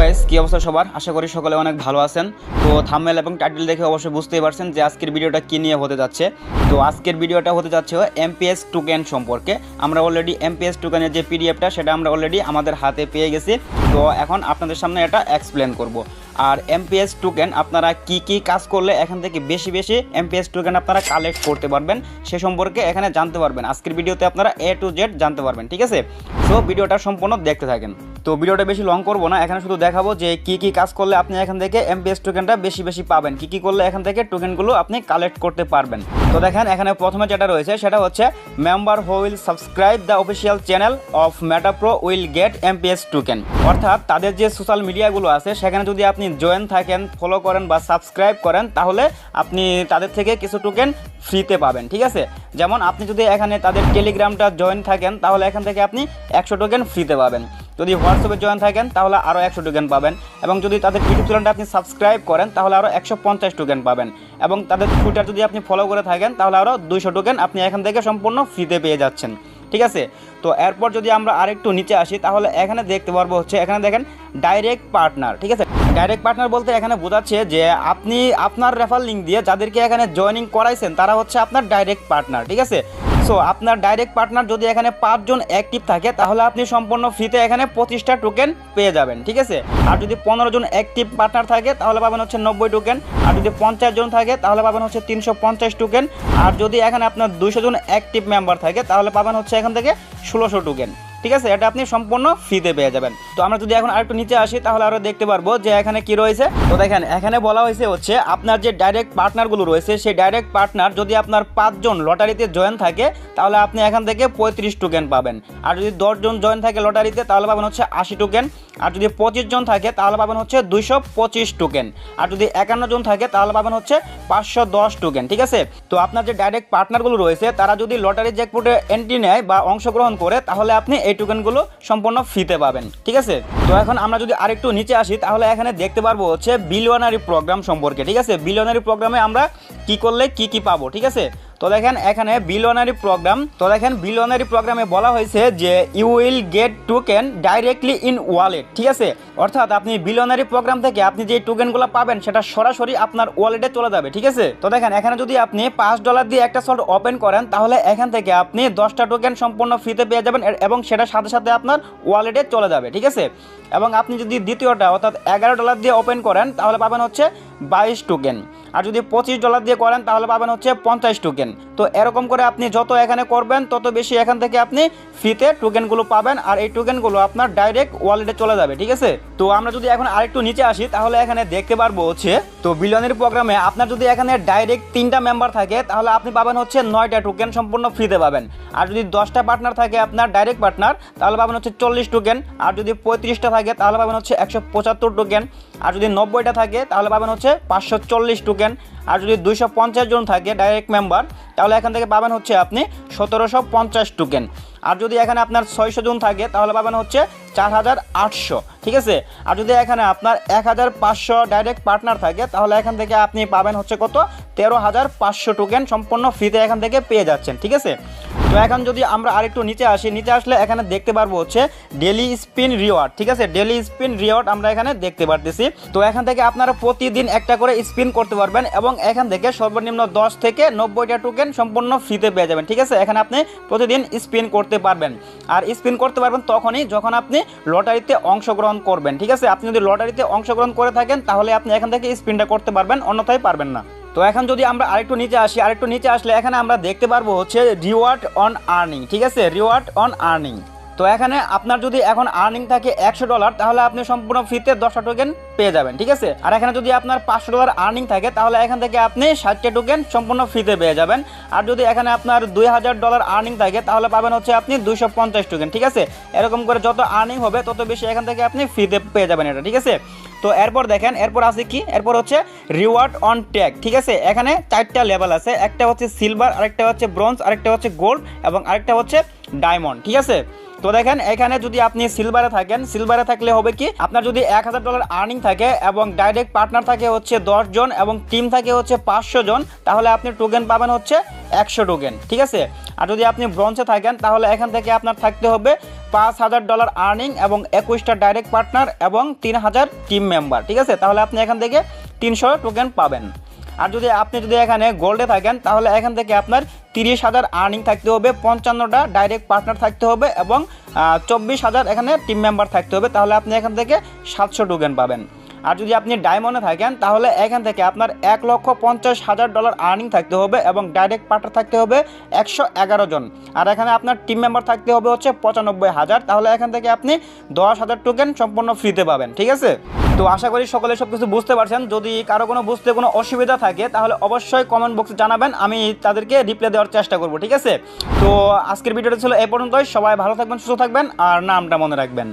Guys, কি অবস্থা সবার? আশা করি সকলে অনেক ভালো আছেন। তো থাম্বনেল এবং টাইটেল দেখে অবশ্যই বুঝতেই পারছেন যে আজকের ভিডিওটা কী নিয়ে হতে যাচ্ছে। তো আজকের ভিডিওটা হতে যাচ্ছে এমপিএস টোকেন সম্পর্কে। আমরা অলরেডি এমপিএস টোকেনের যে পিডিএফটা সেটা আমরা অলরেডি আমাদের হাতে পেয়ে গেছি। তো এখন আপনাদের সামনে এটা এক্সপ্লেন করব। আর এমপিএস টোকেন আপনারা কি কি কাজ করলে এখান থেকে বেশি বেশি এমপিএস টোকেন আপনারা কালেক্ট করতে পারবেন সে সম্পর্কে এখানে জানতে পারবেন। আজকের ভিডিওতে আপনারা A to Z জানতে পারবেন, ঠিক আছে? সো ভিডিওটা সম্পূর্ণ দেখতে থাকেন। তো ভিডিওটা বেশি লং করবো না, এখানে শুধু দেখাবো যে কি কি কাজ করলে আপনি এখান থেকে এমপিএস টোকেনটা বেশি বেশি পাবেন, কি কি করলে এখান থেকে টোকেনগুলো আপনি কালেক্ট করতে পারবেন। তো দেখেন এখানে প্রথমে যেটা রয়েছে সেটা হচ্ছে member who will subscribe the official channel of মেটাপ্রো will get amps token. অর্থাৎ তাদের যে সোশ্যাল মিডিয়াগুলো আছে সেখানে যদি আপনি জয়েন থাকেন, ফলো করেন বা সাবস্ক্রাইব করেন তাহলে আপনি তাদের থেকে কিছু টোকেন ফ্রিতে পাবেন, ঠিক আছে? যেমন আপনি যদি এখানে তাদের টেলিগ্রামটা জয়েন থাকেন তাহলে এখান থেকে আপনি 100 টোকেন ফ্রিতে পাবেন। যদি হোয়াটসঅ্যাপে জয়েন থাকেন তাহলে আরও 100 টোকেন পাবেন, এবং যদি তাদের ইউটিউব চ্যানেলটা আপনি সাবস্ক্রাইব করেন তাহলে আরও 150 টোকেন পাবেন, এবং তাদের টুইটার যদি আপনি ফলো করে থাকেন তাহলে আরও 200 টোকেন আপনি এখান থেকে সম্পূর্ণ ফ্রিতে পেয়ে যাচ্ছেন, ঠিক আছে? তো এরপর যদি আমরা আরেকটু নিচে আসি তাহলে এখানে দেখতে পারবো হচ্ছে এখানে দেখেন ডাইরেক্ট পার্টনার, ঠিক আছে? ডাইরেক্ট পার্টনার বলতে এখানে বোঝাচ্ছে যে আপনি আপনার রেফার লিঙ্ক দিয়ে যাদেরকে এখানে জয়েনিং করাইছেন তারা হচ্ছে আপনার ডাইরেক্ট পার্টনার, ঠিক আছে? সো আপনার ডাইরেক্ট পার্টনার যদি এখানে 5 জন অ্যাক্টিভ থাকে তাহলে আপনি সম্পূর্ণ ফ্রিতে এখানে 25টা টোকেন পেয়ে যাবেন, ঠিক আছে? আর যদি 15 জন অ্যাক্টিভ পার্টনার থাকে তাহলে পাবেন হচ্ছে 90 টোকেন, আর যদি 50 জন থাকে তাহলে পাবেন হচ্ছে 350 টোকেন, আর যদি এখানে আপনার 200 জন অ্যাক্টিভ মেম্বার থাকে তাহলে পাবেন হচ্ছে এখান থেকে 1600 টোকেন, ঠিক আছে? এটা আপনি সম্পূর্ণ ফ্রিতে পেয়ে যাবেন। তো আমরা যদি এখন আরেকটু নিচে আসি তাহলে আরও দেখতে পারবো যে এখানে কি রয়েছে। তো দেখেন এখানে বলা হয়েছে হচ্ছে আপনার যে ডাইরেক্ট পার্টনারগুলো রয়েছে সেই ডাইরেক্ট পার্টনার যদি আপনার 5 জন লটারিতে জয়েন থাকে তাহলে আপনি এখান থেকে 35 টোকেন পাবেন, আর যদি 10 জন জয়েন থাকে লটারিতে তাহলে পাবেন হচ্ছে 80 টোকেন, আর যদি 25 জন থাকে তাহলে পাবেন হচ্ছে 225 টোকেন, আর যদি 51 জন থাকে তাহলে পাবেন হচ্ছে 510 টোকেন, ঠিক আছে? তো আপনার যে ডাইরেক্ট পার্টনারগুলো রয়েছে তারা যদি লটারি জ্যাকপটে এন্ট্রি নেয় বা অংশগ্রহণ করে তাহলে আপনি এই টোকেনগুলো সম্পূর্ণ ফ্রিতে পাবেন, ঠিক আছে? তো এখন আমরা যদি আরেকটু নিচে আসি তাহলে এখানে দেখতে পারবো হচ্ছে বিলিয়নারি প্রোগ্রাম সম্পর্কে, ঠিক আছে? বিলিয়নারি প্রোগ্রামে আমরা কি করলে কি কি পাবো, ঠিক আছে? তো দেখেন এখানে বিলিয়নারি প্রোগ্রামে বলা হয়েছে যে you will get token directly in wallet, ঠিক আছে? অর্থাৎ আপনি বিলিয়নারি প্রোগ্রাম থেকে আপনি যে টোকেনগুলো পাবেন সেটা সরাসরি আপনার ওয়ালেটে চলে যাবে, ঠিক আছে? তো দেখেন এখানে যদি আপনি $5 দিয়ে একটা স্লট ওপেন করেন তাহলে এখান থেকে আপনি 10টা টোকেন সম্পূর্ণ ফ্রিতে পেয়ে যাবেন, এবং সেটার সাথে সাথে আপনার ওয়ালেটে চলে যাবে, ঠিক আছে? এবং আপনি যদি দ্বিতীয়টা অর্থাৎ $11 দিয়ে ওপেন করেন তাহলে পাবেন হচ্ছে 22 টোকেন, আর যদি $25 দিয়ে করেন তাহলে পাবেন হচ্ছে 50 টোকেন। তো এরকম করে আপনি যত এখানে করবেন তত বেশি এখান থেকে আপনি ফ্রিতে টোকেনগুলো পাবেন, আর এই টোকেনগুলো আপনার ডাইরেক্ট ওয়ালেটে চলে যাবে, ঠিক আছে? তো আমরা যদি এখন আরেকটু নিচে আসি তাহলে এখানে দেখতে পারবো হচ্ছে তো বিলিয়নারি প্রোগ্রামে আপনার যদি এখানে ডাইরেক্ট 3টা মেম্বার থাকে তাহলে আপনি পাবেন হচ্ছে 9টা টোকেন সম্পূর্ণ ফ্রিতে পাবেন, আর যদি 10টা পার্টনার থাকে আপনার ডাইরেক্ট পার্টনার তাহলে পাবেন হচ্ছে 40 টোকেন, আর যদি 35টা থাকে তাহলে পাবেন হচ্ছে 175 টোকেন, আর যদি 90টা থাকে তাহলে পাবেন হচ্ছে 540 টোকেন, আর যদি 250 জন থাকে ডাইরেক্ট মেম্বার তাহলে এখান থেকে পাবেন হচ্ছে আপনি 1750 টোকেন, আর যদি এখানে আপনার 600 জন থাকে তাহলে পাবেন হচ্ছে 4800, ঠিক আছে? আর যদি এখানে আপনার 1500 ডাইরেক্ট পার্টনার থাকে তাহলে এখান থেকে আপনি পাবেন হচ্ছে কত 13500 টোকেন সম্পূর্ণ ফ্রিতে এখান থেকে পেয়ে যাচ্ছেন, ঠিক আছে? তো এখন যদি আমরা আরেকটু নিচে আসি, নিচে আসলে এখানে দেখতে পারবো হচ্ছে ডেলি স্পিন রিওয়ার্ড, ঠিক আছে? ডেলি স্পিন রিওয়ার্ড আমরা এখানে দেখতে পারতেছি। তো এখান থেকে আপনারা প্রতিদিন একটা করে স্পিন করতে পারবেন, এবং এখান থেকে সর্বনিম্ন 10 থেকে 90টা টোকেন সম্পূর্ণ ফ্রিতে পেয়ে যাবেন, ঠিক আছে? এখানে আপনি প্রতিদিন স্পিন করতে পারবেন, আর স্পিন করতে পারবেন তখনই যখন আপনি লটারিতে অংশগ্রহণ করবেন, ঠিক আছে? আপনি যদি লটারিতে অংশগ্রহণ করে থাকেন তাহলে আপনি এখান থেকে স্পিনটা করতে পারবেন, অন্যথায় পারবেন না। তো এখন যদি আমরা আরেকটু নিচে আসি, আরেকটু নিচে আসলে এখানে আমরা দেখতে পারবো হচ্ছে রিওয়ার্ড অন আর্নিং, ঠিক আছে? Reward on earning. তো এখানে আপনার যদি এখন আর্নিং থাকে $100 তাহলে আপনি সম্পূর্ণ ফ্রিতে 10টা টোকেন পেয়ে যাবেন, ঠিক আছে? আর এখানে যদি আপনার $500 আর্নিং থাকে তাহলে এখান থেকে আপনি 60টা টোকেন সম্পূর্ণ ফ্রিতে পেয়ে যাবেন, আর যদি এখানে আপনার $2000 আর্নিং থাকে তাহলে পাবেন হচ্ছে আপনি 250 টোকেন, ঠিক আছে? এরকম করে যত আর্নিং হবে তত বেশি এখান থেকে আপনি ফ্রিতে পেয়ে যাবেন এটা, ঠিক আছে? তো এরপর দেখেন এরপর আছে কি, এরপর হচ্ছে রিওয়ার্ড অন ট্যাগ, ঠিক আছে? এখানে 4টা লেভেল আছে, একটা হচ্ছে সিলভার, আরেকটা হচ্ছে ব্রোঞ্জ, আরেকটা হচ্ছে গোল্ড, এবং আরেকটা হচ্ছে ডায়মন্ড, ঠিক আছে? তো দেখেন এখানে যদি আপনি সিলভারে থাকেন, সিলভারে থাকলে হবে কি আপনার যদি $1000 আর্নিং থাকে এবং ডাইরেক্ট পার্টনার থাকে হচ্ছে 10 জন এবং টিম থাকে হচ্ছে 500 জন, তাহলে আপনি টোকেন পাবেন হচ্ছে 100 টোকেন, ঠিক আছে। আর যদি আপনি ব্রঞ্জে থাকেন তাহলে এখান থেকে আপনার থাকতে হবে $5000 আর্নিং এবং 21টা ডাইরেক্ট পার্টনার এবং 3000 টিম মেম্বার, ঠিক আছে। তাহলে আপনি এখান থেকে 300 টোকেন পাবেন। আর যদি আপনি এখানে গোল্ডে থাকেন তাহলে এখান থেকে আপনার 30,000 আর্নিং থাকতে হবে, 55টা ডাইরেক্ট পার্টনার থাকতে হবে এবং 24,000 এখানে টিম মেম্বার থাকতে হবে, তাহলে আপনি এখান থেকে 700 টোকেন পাবেন। আর যদি আপনি ডায়মন্ডে থাকেন তাহলে এখান থেকে আপনার $1,50,000 আর্নিং থাকতে হবে এবং ডাইরেক্ট পার্টনার থাকতে হবে 111 জন। আর এখানে আপনার টিম মেম্বার থাকতে হবে হচ্ছে 95,000, তাহলে এখান থেকে আপনি 10,000 টোকেন সম্পূর্ণ ফ্রিতে পাবেন, ঠিক আছে। তো আশা করি সকলে সব কিছু বুঝতে পারছেন। যদি কারো কোনো বুঝতে কোনো অসুবিধা থাকে তাহলে অবশ্যই কমেন্ট বক্সে জানাবেন, আমি তাদেরকে রিপ্লাই দেওয়ার চেষ্টা করব, ঠিক আছে। তো আজকের ভিডিওটা ছিল এই পর্যন্তই। সবাই ভালো থাকবেন, সুস্থ থাকবেন আর নামটা মনে রাখবেন।